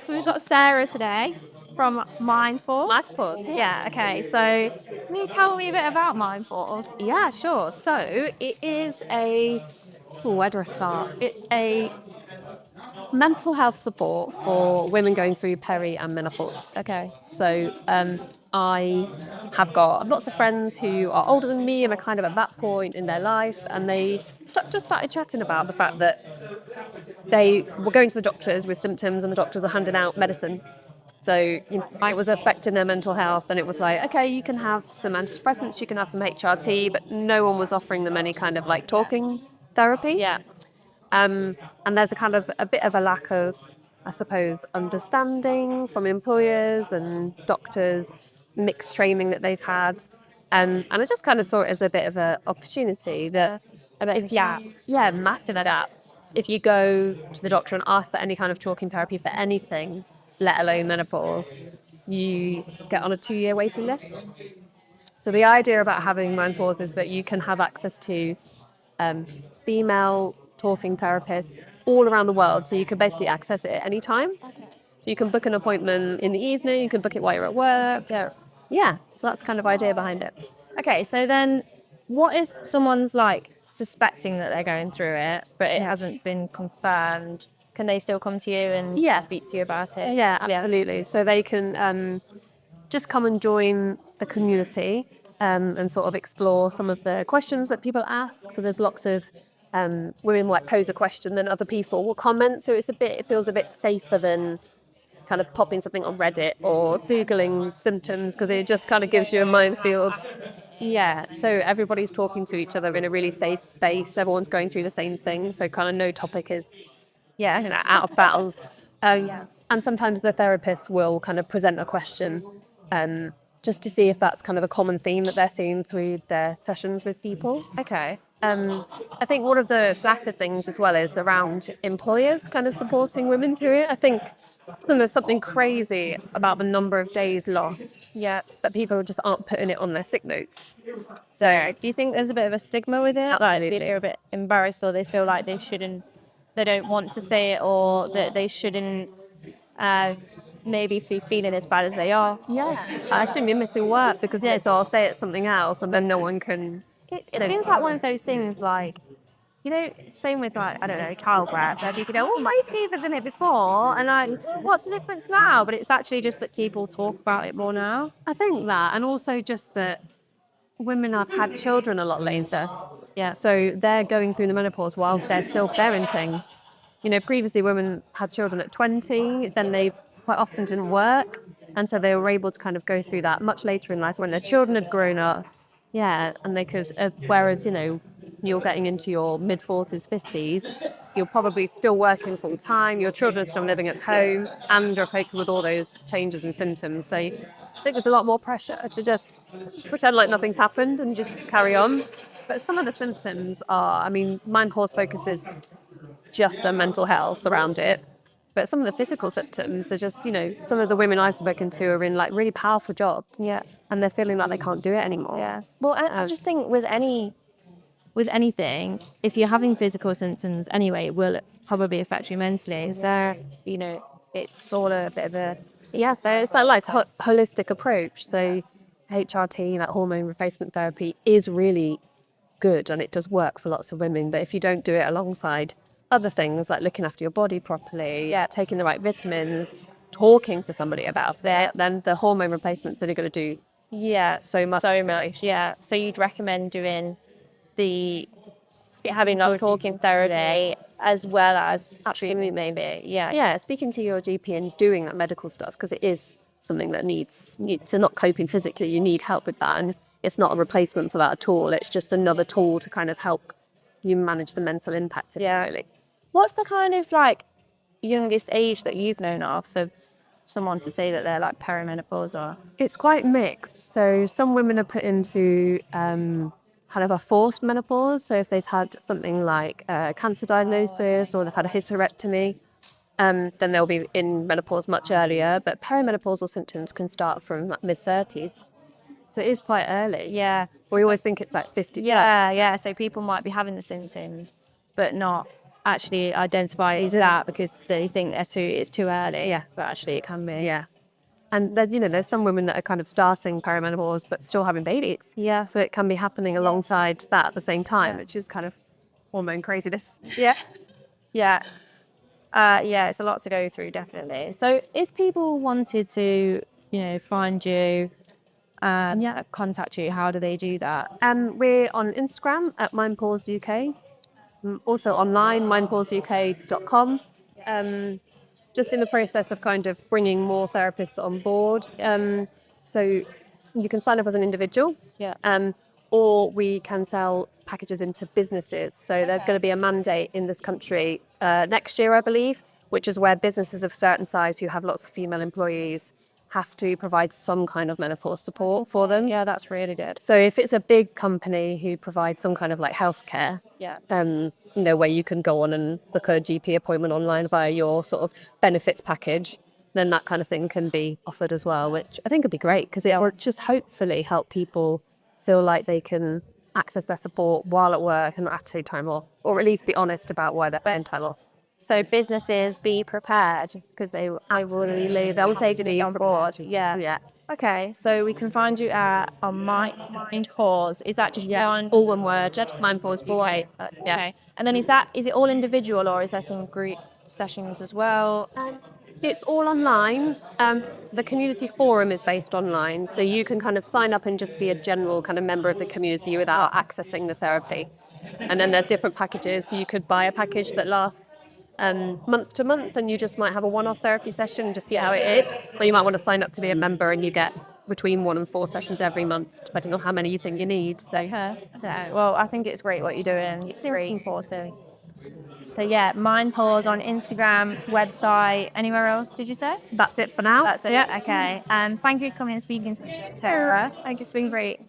So we've got Sarah today from Mindpause. Mindpause, yeah. Yeah, okay. So can you tell me a bit about Mindpause? Yeah, sure. So it is where do I start? It's a mental health support for women going through peri and menopause. Okay. So I have got lots of friends who are older than me and are kind of at that point in their life, and they just started chatting about the fact that they were going to the doctors with symptoms and the doctors are handing out medicine. So it was affecting their mental health, and it was like, okay, you can have some antidepressants, you can have some HRT, but no one was offering them any kind of like talking therapy. Yeah. And there's a kind of a bit of a lack of, I suppose, understanding from employers and doctors, mixed training that they've had. And I just kind of saw it as a bit of an opportunity that A bit of a gap. yeah, massive gap. If you go to the doctor and ask for any kind of talking therapy for anything, let alone menopause, you get on a 2-year waiting list. So the idea about having menopause is that you can have access to female talking therapists all around the world. So you can basically access it at any time. So you can book an appointment in the evening, you can book it while you're at work. Yeah, so that's kind of idea behind it. Okay, so then what if someone's like suspecting that they're going through it, but it hasn't been confirmed? Can they still come to you and speak to you about it? Yeah, absolutely. So they can just come and join the community and sort of explore some of the questions that people ask. So there's lots of women like pose a question, then other people will comment. So it feels a bit safer than kind of popping something on Reddit or Googling symptoms, because it just kind of gives you a minefield. Yeah, so everybody's talking to each other in a really safe space. Everyone's going through the same thing, so kind of no topic is out of bounds. And sometimes the therapist will kind of present a question just to see if that's kind of a common theme that they're seeing through their sessions with people. Okay. I think one of the massive things as well is around employers kind of supporting women through it. I think there's something crazy about the number of days lost. Yeah. That people just aren't putting it on their sick notes. So do you think there's a bit of a stigma with it? Absolutely. Like they're a bit embarrassed, or they feel like they don't want to say it, or that they shouldn't maybe be feeling as bad as they are? Yeah, I shouldn't be missing work because so I'll say it's something else and then no one can. It feels like one of those things, like, same with, like, I don't know, childbirth, where people go, oh, most people have done it before, and like, what's the difference now? But it's actually just that people talk about it more now. I think that, and also just that women have had children a lot later. Yeah. So they're going through the menopause while they're still parenting. Previously women had children at 20, then they quite often didn't work. And so they were able to kind of go through that much later in life when their children had grown up. Yeah, and they could, whereas, you're getting into your mid-40s, 50s, you're probably still working full time, your children are still living at home, and you're coping with all those changes and symptoms. So I think there's a lot more pressure to just pretend like nothing's happened and just carry on. But some of the symptoms are, Mindpause focuses just on mental health around it. But some of the physical symptoms are just, some of the women I've spoken to are in like really powerful jobs. Yeah. And they're feeling like they can't do it anymore. Yeah. Well, I just think with anything, if you're having physical symptoms anyway, it will probably affect you mentally. So, it's all a bit of a... Yeah, so it's that like holistic approach. So HRT, that hormone replacement therapy, is really good and it does work for lots of women. But if you don't do it alongside other things like looking after your body properly, taking the right vitamins, talking to somebody about it, then the hormone replacement's only going to do so much. Yeah. So you'd recommend doing having like talking therapy as well as treatment, maybe. Yeah, speaking to your GP and doing that medical stuff, because it is something that needs to not coping physically, you need help with that, and it's not a replacement for that at all. It's just another tool to kind of help you manage the mental impact of it, really. What's the kind of like youngest age that you've known of for someone to say that they're like perimenopause? Or it's quite mixed. So some women are put into kind of a forced menopause. So if they've had something like a cancer diagnosis or they've had a hysterectomy, then they'll be in menopause much earlier. But perimenopausal symptoms can start from mid-30s. So it is quite early. Yeah. We always think it's like 50 plus. Yeah. So people might be having the symptoms, but not actually identify as that because they think it's too early. Yeah. But actually it can be. Yeah. And then, there's some women that are kind of starting perimenopause but still having babies. Yeah. So it can be happening alongside that at the same time, Yeah. which is kind of hormone craziness. Yeah. Yeah. Yeah, it's a lot to go through, definitely. So if people wanted to, find you and contact you, how do they do that? We're on Instagram at Mindpause UK. Also online, mindpauseuk.com. Just in the process of kind of bringing more therapists on board. So you can sign up as an individual, Yeah. or we can sell packages into businesses. So there's going to be a mandate in this country next year, I believe, which is where businesses of certain size who have lots of female employees have to provide some kind of menopause support for them. Yeah, that's really good. So if it's a big company who provides some kind of like healthcare, Yeah. where you can go on and book a GP appointment online via your sort of benefits package, then that kind of thing can be offered as well, which I think would be great because it will just hopefully help people feel like they can access their support while at work and not have to take time off, or at least be honest about why they're taking time off. So businesses, be prepared because they will take this on board. Yeah. Yeah. Okay, so we can find you at on Mindpause. Is that just one? All one word. Mindpause boy. Okay. And then is it all individual or is there some group sessions as well? It's all online. The community forum is based online, so you can kind of sign up and just be a general kind of member of the community without accessing the therapy. And then there's different packages. So you could buy a package that lasts month to month, and you just might have a one-off therapy session and just see how it is. Or you might want to sign up to be a member, and you get between 1 and 4 sessions every month, depending on how many you think you need. So, Okay. Well, I think it's great what you're doing. It's really important. So yeah, Mindpause on Instagram, website, anywhere else, did you say? that's it for now. That's it. Yeah. Okay. Thank you for coming and speaking to Sarah. I think it's been great.